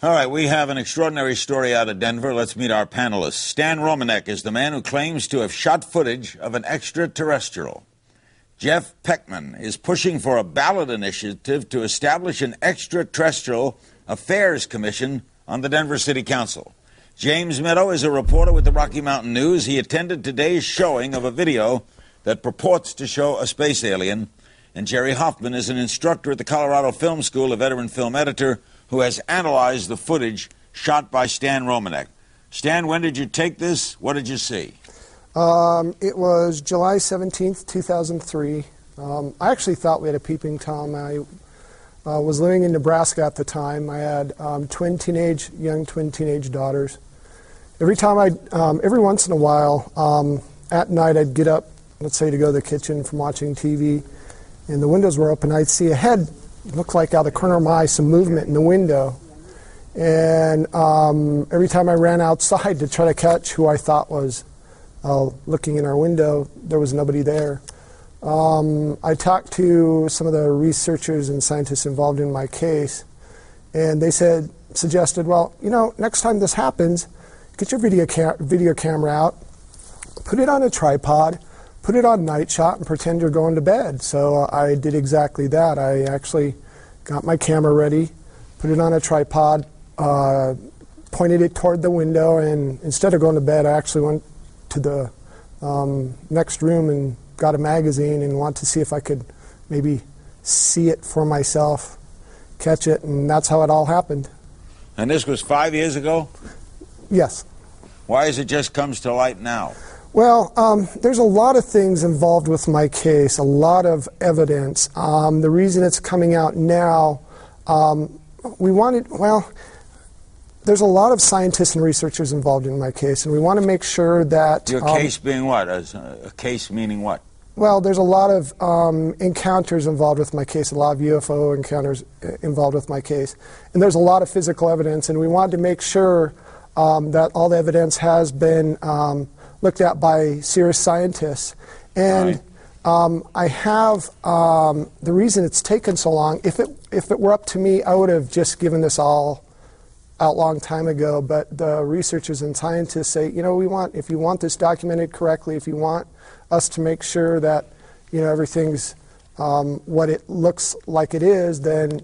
All right, we have an extraordinary story out of Denver. Let's meet our panelists. Stan Romanek is the man who claims to have shot footage of an extraterrestrial. Jeff Peckman is pushing for a ballot initiative to establish an extraterrestrial affairs commission on the Denver City Council. James Meadow is a reporter with the Rocky Mountain News. He attended today's showing of a video that purports to show a space alien. And Jerry Hoffman is an instructor at the Colorado Film School, a veteran film editor, who has analyzed the footage shot by Stan Romanek. Stan, when did you take this? What did you see? It was July 17th, 2003. I actually thought we had a peeping Tom. I was living in Nebraska at the time. I had young twin teenage daughters. Every once in a while, at night I'd get up, let's say to go to the kitchen from watching TV, and the windows were open. I'd see a head, looked like out of the corner of my eye, some movement in the window. And every time I ran outside to try to catch who I thought was looking in our window, there was nobody there. I talked to some of the researchers and scientists involved in my case, and they suggested, well, next time this happens, get your video camera out, put it on a tripod, put it on night shot, and pretend you're going to bed. So I did exactly that. I actually got my camera ready, put it on a tripod, pointed it toward the window, and instead of going to bed, I actually went to the next room and got a magazine and wanted to see if I could maybe see it for myself, catch it, and that's how it all happened. And this was 5 years ago? Yes. Why is it just comes to light now? Well, there's a lot of things involved with my case, a lot of evidence. The reason it's coming out now, there's a lot of scientists and researchers involved in my case, and we want to make sure that... Your case being what? A case meaning what? Well, there's a lot of encounters involved with my case, a lot of UFO encounters involved with my case. And there's a lot of physical evidence, and we wanted to make sure that all the evidence has been looked at by serious scientists. And I have, the reason it's taken so long, if it were up to me, I would have just given this all out long time ago, but the researchers and scientists say, if you want this documented correctly, if you want us to make sure that, everything's what it looks like it is, then,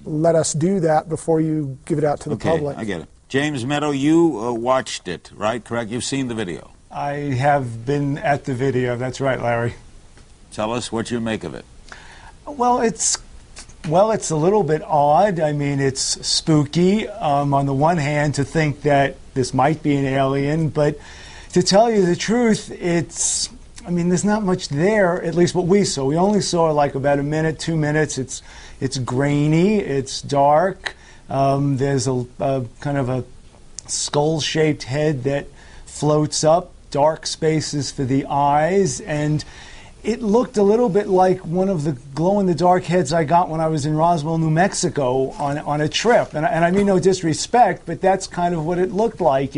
let us do that before you give it out to the public. I get it. James Meadow, you watched it, right? Correct? You've seen the video. I have been at the video. That's right, Larry. Tell us what you make of it. Well, it's a little bit odd. I mean, it's spooky on the one hand to think that this might be an alien, but to tell you the truth, there's not much there, at least what we saw. We only saw like about a minute, 2 minutes. It's grainy, it's dark. There's a kind of a skull-shaped head that floats up, dark spaces for the eyes, and it looked a little bit like one of the glow-in-the-dark heads I got when I was in Roswell, New Mexico on a trip. And I mean no disrespect, but that's kind of what it looked like.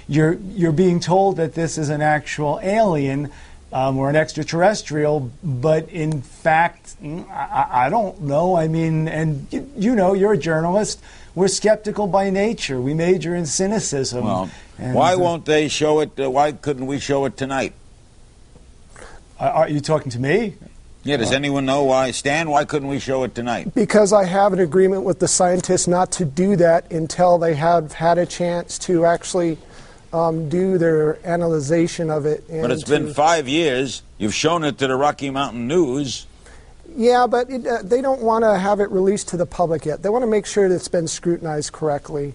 You're being told that this is an actual alien or an extraterrestrial, but in fact, I don't know. I mean, and you're a journalist. We're skeptical by nature. We major in cynicism. Well, why won't they show it? Why couldn't we show it tonight? Are you talking to me? Yeah, does anyone know why? Stan, why couldn't we show it tonight? Because I have an agreement with the scientists not to do that until they have had a chance to actually do their analyzation of it. But it's been 5 years. You've shown it to the Rocky Mountain News. Yeah, but they don't want to have it released to the public yet. They want to make sure that it's been scrutinized correctly.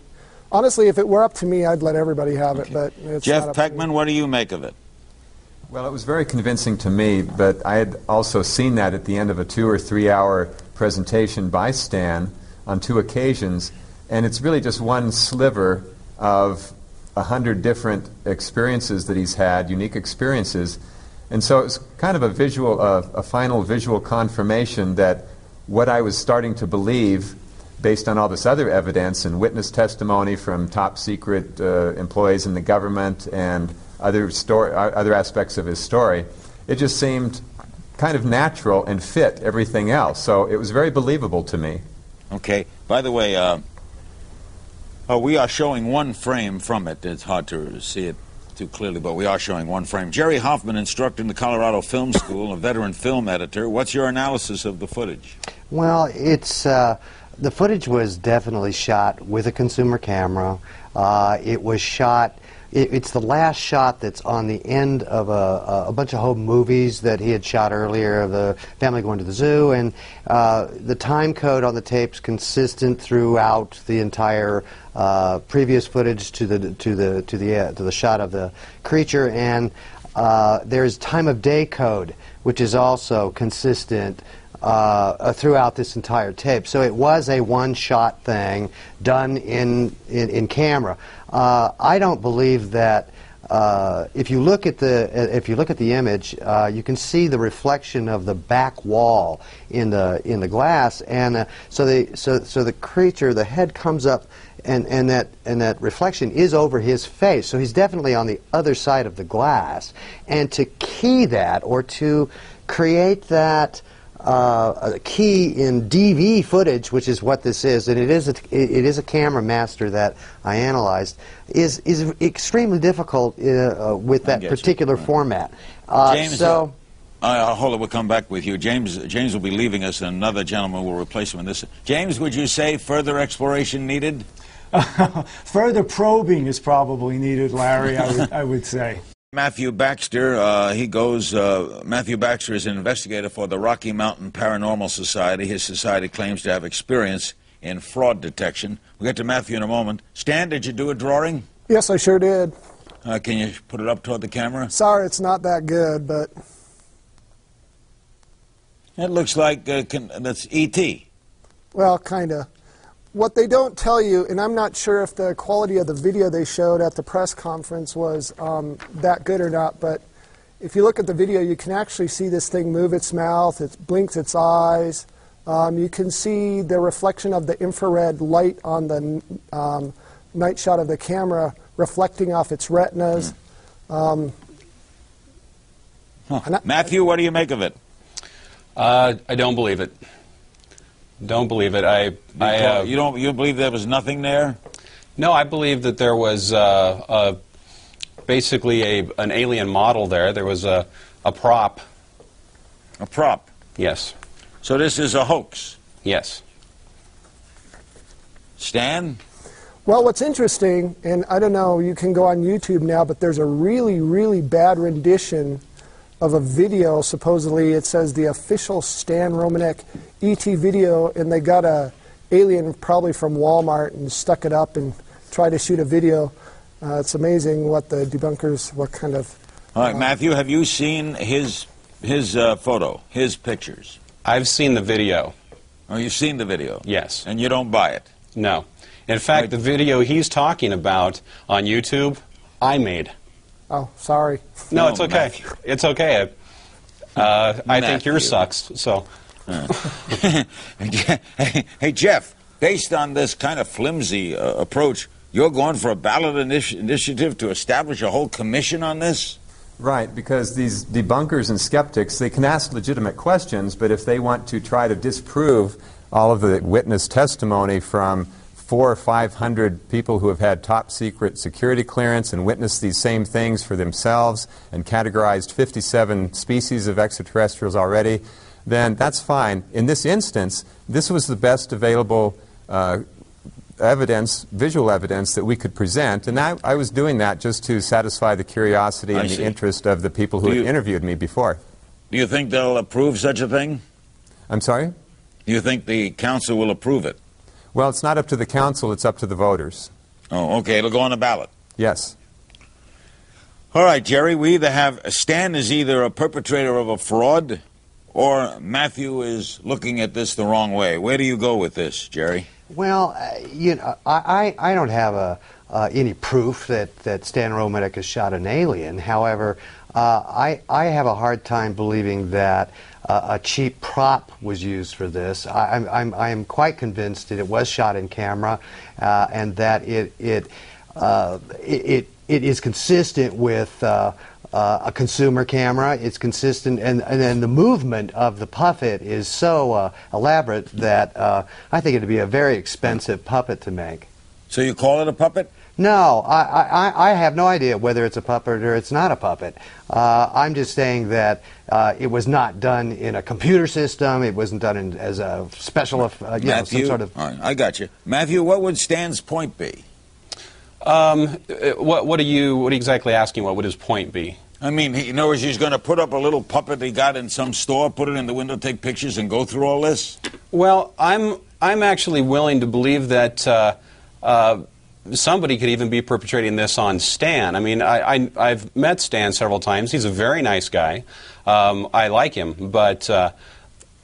Honestly, if it were up to me, I'd let everybody have it, but it's Jeff not up to me. Peckman, what do you make of it? Well, it was very convincing to me, but I had also seen that at the end of a 2 or 3 hour presentation by Stan on 2 occasions, and it's really just one sliver of 100 different experiences that he's had, unique experiences. And so it's kind of a final visual confirmation that what I was starting to believe, based on all this other evidence and witness testimony from top secret employees in the government and other aspects of his story, it just seemed kind of natural and fit everything else. So it was very believable to me. Okay. By the way, We are showing one frame from it. It's hard to see it too clearly, but we are showing one frame. Jerry Hoffman, instructing the Colorado Film School, a veteran film editor. What's your analysis of the footage? Well, it's the footage was definitely shot with a consumer camera. It was shot. It's the last shot that's on the end of a bunch of home movies that he had shot earlier of the family going to the zoo, and the time code on the tape's consistent throughout the entire previous footage to the shot of the creature, and there's time of day code, which is also consistent throughout this entire tape. So it was a one-shot thing done in camera. I don't believe that. If you look at the image, you can see the reflection of the back wall in the glass, and so the creature, the head comes up, and that reflection is over his face. So he's definitely on the other side of the glass, and to key that or to create that. A key in DV footage, which is what this is, and it is a camera master that I analyzed, is extremely difficult with that particular format. James, hold it. We'll come back with you. James will be leaving us, and another gentleman will replace him in this. James, would you say further exploration needed? Further probing is probably needed, Larry. I would say. Matthew Baxter, Matthew Baxter is an investigator for the Rocky Mountain Paranormal Society. His society claims to have experience in fraud detection. We'll get to Matthew in a moment. Stan, did you do a drawing? Yes, I sure did. Can you put it up toward the camera? Sorry, it's not that good, but... It looks like that's E.T. Well, kind of. What they don't tell you, and I'm not sure if the quality of the video they showed at the press conference was that good or not, but if you look at the video, you can actually see this thing move its mouth, it blinks its eyes. You can see the reflection of the infrared light on the night shot of the camera reflecting off its retinas. Matthew, what do you make of it? I don't believe it. Don't believe it. You believe there was nothing there? No, I believe that there was basically an alien model there. There was a prop. A prop? Yes. So this is a hoax? Yes. Stan? Well, what's interesting, and I don't know, you can go on YouTube now, but there's a really, really bad rendition of a video. Supposedly it says the official Stan Romanek ET video, and they got a alien probably from Walmart and stuck it up and tried to shoot a video. It's amazing what the debunkers, what kind of... All right, Matthew, have you seen his photo, his pictures? I've seen the video. Oh, you've seen the video? Yes. And you don't buy it? No. In fact, the video he's talking about on YouTube, I made. Oh, sorry. No, it's okay. Matthew. It's okay. I think yours sucks, so... Hey, Jeff, based on this kind of flimsy approach, you're going for a ballot initiative to establish a whole commission on this? Right, because these debunkers and skeptics, they can ask legitimate questions, but if they want to try to disprove all of the witness testimony from 400 or 500 people who have had top secret security clearance and witnessed these same things for themselves and categorized 57 species of extraterrestrials already, then that's fine. In this instance, this was the best available evidence, visual evidence that we could present, and I was doing that just to satisfy the curiosity and the interest of the people who had interviewed me before. Do you think they'll approve such a thing? I'm sorry? Do you think the council will approve it? Well, it's not up to the council, it's up to the voters. Oh, okay, it'll go on the ballot. Yes. All right, Jerry, we either have Stan is either a perpetrator of a fraud or Matthew is looking at this the wrong way. Where do you go with this, Jerry? Well, you know, I don't have any proof that Stan Romanek has shot an alien. However, I have a hard time believing that a cheap prop was used for this. I am quite convinced that it was shot in camera, and that it is consistent with a consumer camera. It's consistent, and then the movement of the puppet is so elaborate that I think it'd be a very expensive puppet to make. So you call it a puppet? No, I have no idea whether it's a puppet or it's not a puppet. I'm just saying that it was not done in a computer system. It wasn't done as a special, Matthew, some sort of... all right, I got you. Matthew, what would Stan's point be? What are you exactly asking? What would his point be? I mean, he knows he's going to put up a little puppet he got in some store, put it in the window, take pictures, and go through all this? Well, I'm actually willing to believe that somebody could even be perpetrating this on Stan. I mean, I've met Stan several times. He's a very nice guy. I like him, but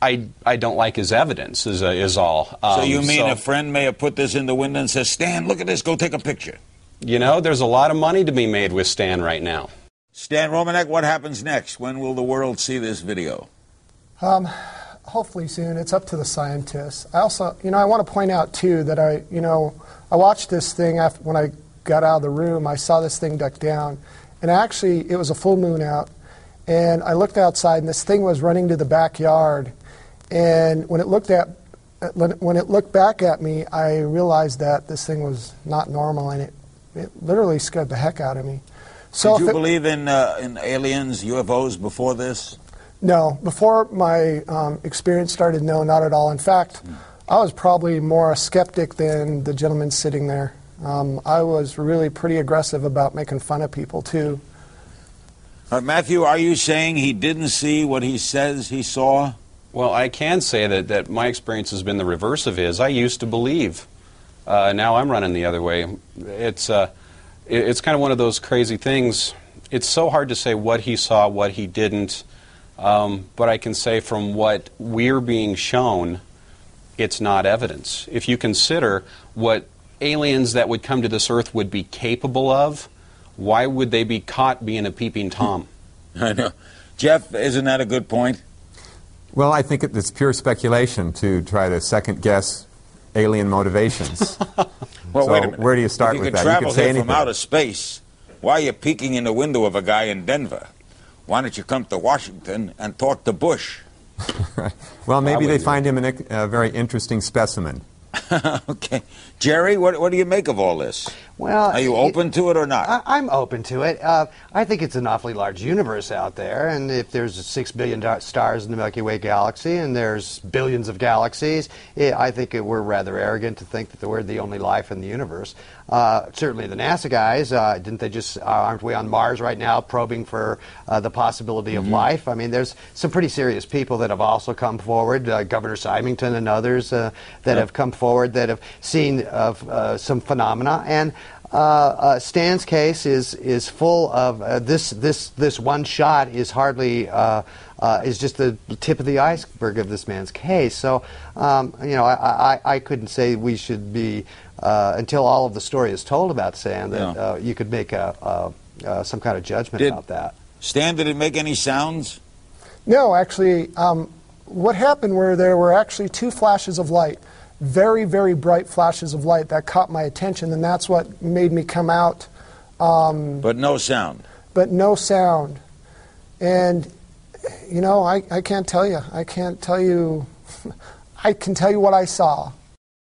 I don't like his evidence, is all. So you mean a friend may have put this in the window and says, Stan, look at this, go take a picture? You know, there's a lot of money to be made with Stan right now. Stan Romanek, what happens next? When will the world see this video? Hopefully soon. It's up to the scientists. I also, I want to point out, too, that I watched this thing when I got out of the room. I saw this thing duck down. And actually, it was a full moon out. And I looked outside, and this thing was running to the backyard. And when it looked back at me, I realized that this thing was not normal, and it literally scared the heck out of me. So did you believe in aliens, UFOs before this? No. Before my experience started, no, not at all. In fact, I was probably more a skeptic than the gentleman sitting there. I was really pretty aggressive about making fun of people, too. Matthew, are you saying he didn't see what he says he saw? Well, I can say that my experience has been the reverse of his. I used to believe. Now I'm running the other way. It's kind of one of those crazy things. It's so hard to say what he saw, what he didn't. But I can say from what we're being shown, it's not evidence. If you consider what aliens that would come to this earth would be capable of, why would they be caught being a peeping Tom? I know. Jeff, isn't that a good point? Well, I think it's pure speculation to try to second-guess alien motivations. Well, so wait a minute. Where do you start with that? You could travel here anything. from outer space. Why are you peeking in the window of a guy in Denver? Why don't you come to Washington and talk to Bush? Right. Well, maybe they find him a very interesting specimen. Okay. Jerry, what do you make of all this? Well, are you open to it or not? I'm open to it. I think it's an awfully large universe out there, and if there's 6 billion stars in the Milky Way galaxy and there's billions of galaxies, I think we're rather arrogant to think that we're the only life in the universe. Certainly the NASA guys, aren't we on Mars right now probing for the possibility of life? I mean, there's some pretty serious people that have also come forward, Governor Symington and others that have come forward that have seen some phenomena. And Stan's case is full of this one shot is hardly is just the tip of the iceberg of this man's case. So I couldn't say we should be until all of the story is told about Stan that you could make some kind of judgment about that. Stan, did it make any sounds? No, actually, what happened were there were actually 2 flashes of light. Very, very bright flashes of light that caught my attention, and that's what made me come out. But no sound. But no sound. And, I can't tell you. I can't tell you. I can tell you what I saw.